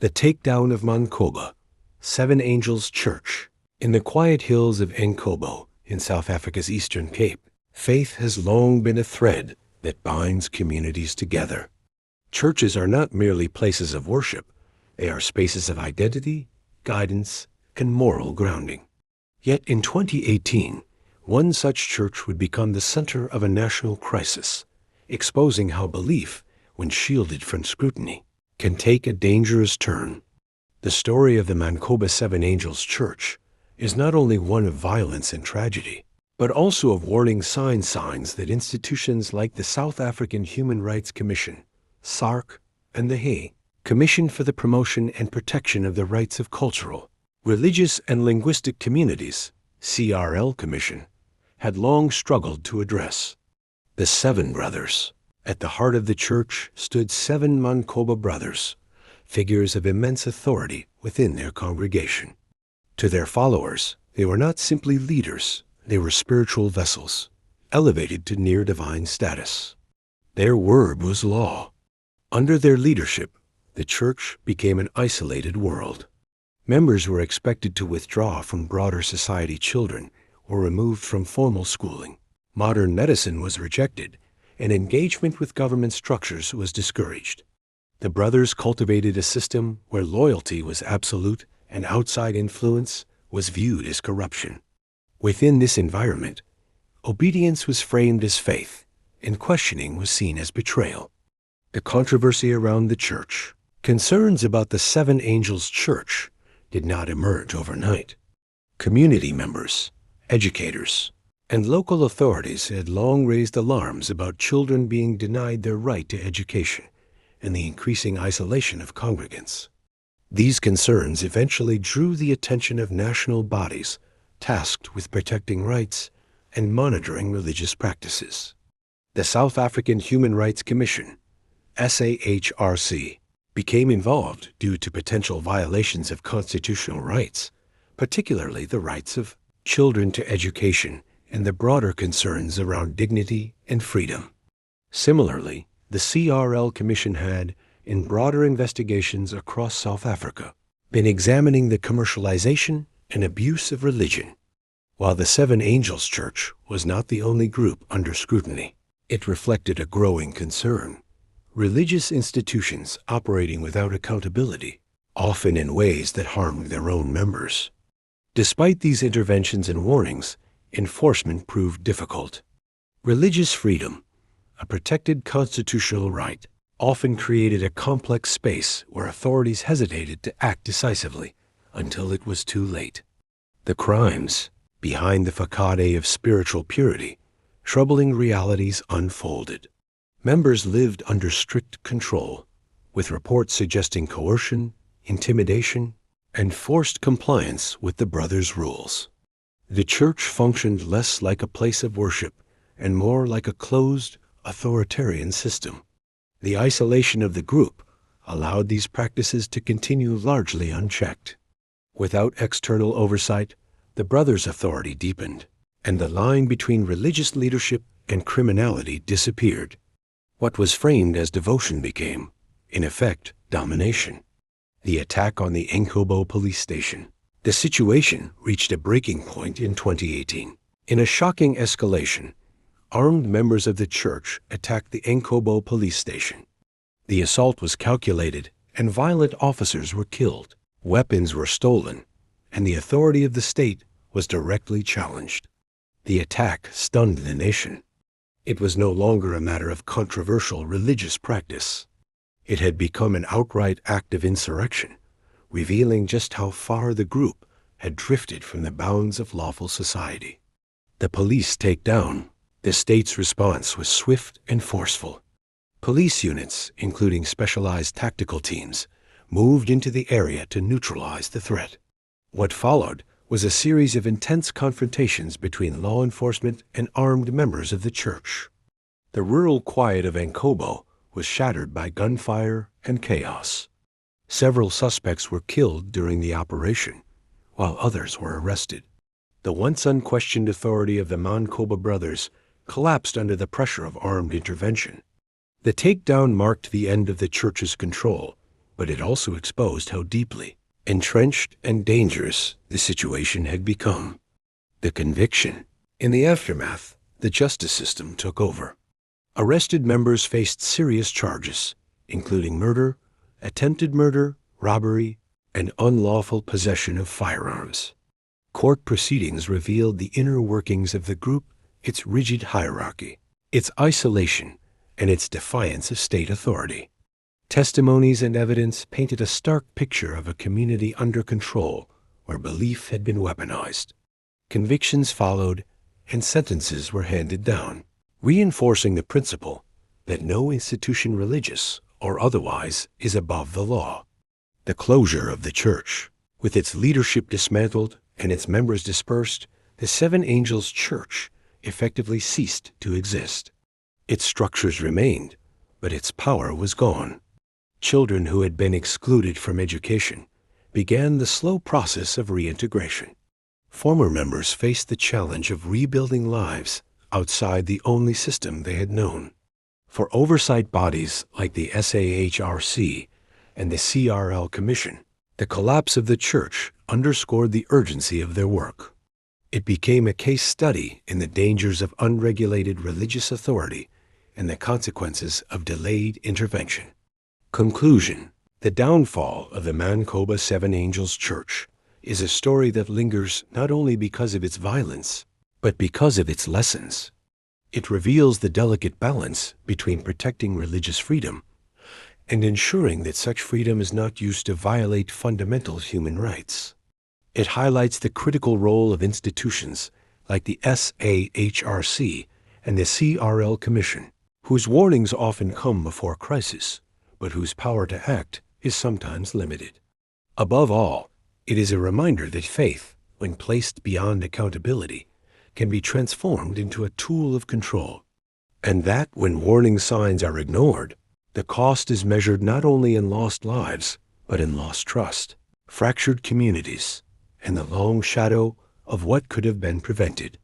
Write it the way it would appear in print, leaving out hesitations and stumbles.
The Takedown of Mancoba, Seven Angels Church. In the quiet hills of Mancoba, in South Africa's Eastern Cape, faith has long been a thread that binds communities together. Churches are not merely places of worship, they are spaces of identity, guidance, and moral grounding. Yet in 2018, one such church would become the center of a national crisis, exposing how belief, when shielded from scrutiny, can take a dangerous turn. The story of the Mancoba Seven Angels Church is not only one of violence and tragedy, but also of warning signs that institutions like the South African Human Rights Commission, SARC, and the Hague Commission for the Promotion and Protection of the Rights of Cultural, Religious and Linguistic Communities, CRL Commission, had long struggled to address. The Seven Brothers. At the heart of the church stood seven Mancoba brothers, figures of immense authority within their congregation. To their followers, they were not simply leaders, they were spiritual vessels, elevated to near divine status. Their word was law. Under their leadership, the church became an isolated world. Members were expected to withdraw from broader society. Children were removed from formal schooling. Modern medicine was rejected, and engagement with government structures was discouraged. The brothers cultivated a system where loyalty was absolute and outside influence was viewed as corruption. Within this environment, obedience was framed as faith, and questioning was seen as betrayal. The controversy around the church, concerns about the Seven Angels Church, did not emerge overnight. Community members, educators, and local authorities had long raised alarms about children being denied their right to education and the increasing isolation of congregants. These concerns eventually drew the attention of national bodies tasked with protecting rights and monitoring religious practices. The South African Human Rights Commission, SAHRC, became involved due to potential violations of constitutional rights, particularly the rights of children to education and the broader concerns around dignity and freedom. Similarly, the CRL Commission had, in broader investigations across South Africa, been examining the commercialization and abuse of religion. While the Seven Angels Church was not the only group under scrutiny, it reflected a growing concern. Religious institutions operating without accountability, often in ways that harmed their own members. Despite these interventions and warnings, enforcement proved difficult. Religious freedom, a protected constitutional right, often created a complex space where authorities hesitated to act decisively until it was too late. The crimes behind the facade of spiritual purity, troubling realities unfolded. Members lived under strict control, with reports suggesting coercion, intimidation, and forced compliance with the brothers' rules. The church functioned less like a place of worship and more like a closed, authoritarian system. The isolation of the group allowed these practices to continue largely unchecked. Without external oversight, the brothers' authority deepened, and the line between religious leadership and criminality disappeared. What was framed as devotion became, in effect, domination. The attack on the Mancoba police station. The situation reached a breaking point in 2018. In a shocking escalation, armed members of the church attacked the Mancoba police station. The assault was calculated, and violent officers were killed. Weapons were stolen, and the authority of the state was directly challenged. The attack stunned the nation. It was no longer a matter of controversial religious practice. It had become an outright act of insurrection, revealing just how far the group had drifted from the bounds of lawful society. The police takedown. The state's response was swift and forceful. Police units, including specialized tactical teams, moved into the area to neutralize the threat. What followed was a series of intense confrontations between law enforcement and armed members of the church. The rural quiet of Mancoba was shattered by gunfire and chaos. Several suspects were killed during the operation, while others were arrested. The once unquestioned authority of the Mancoba brothers collapsed under the pressure of armed intervention. The takedown marked the end of the church's control but it also exposed how deeply entrenched and dangerous the situation had become. The conviction. In the aftermath, the justice system took over. Arrested members faced serious charges, including murder, attempted murder, robbery, and unlawful possession of firearms. Court proceedings revealed the inner workings of the group, its rigid hierarchy, its isolation, and its defiance of state authority. Testimonies and evidence painted a stark picture of a community under control where belief had been weaponized. Convictions followed, and sentences were handed down, reinforcing the principle that no institution, religious or otherwise, is above the law. The closure of the church. With its leadership dismantled and its members dispersed, the Seven Angels Church effectively ceased to exist. Its structures remained, but its power was gone. Children who had been excluded from education began the slow process of reintegration. Former members faced the challenge of rebuilding lives outside the only system they had known. For oversight bodies like the SAHRC and the CRL Commission, the collapse of the church underscored the urgency of their work. It became a case study in the dangers of unregulated religious authority and the consequences of delayed intervention. Conclusion. The downfall of the Mancoba Seven Angels Church is a story that lingers not only because of its violence, but because of its lessons. It reveals the delicate balance between protecting religious freedom and ensuring that such freedom is not used to violate fundamental human rights. It highlights the critical role of institutions like the SAHRC and the CRL Commission, whose warnings often come before crisis, but whose power to act is sometimes limited. Above all, it is a reminder that faith, when placed beyond accountability, can be transformed into a tool of control, and that when warning signs are ignored, the cost is measured not only in lost lives, but in lost trust, fractured communities, and the long shadow of what could have been prevented.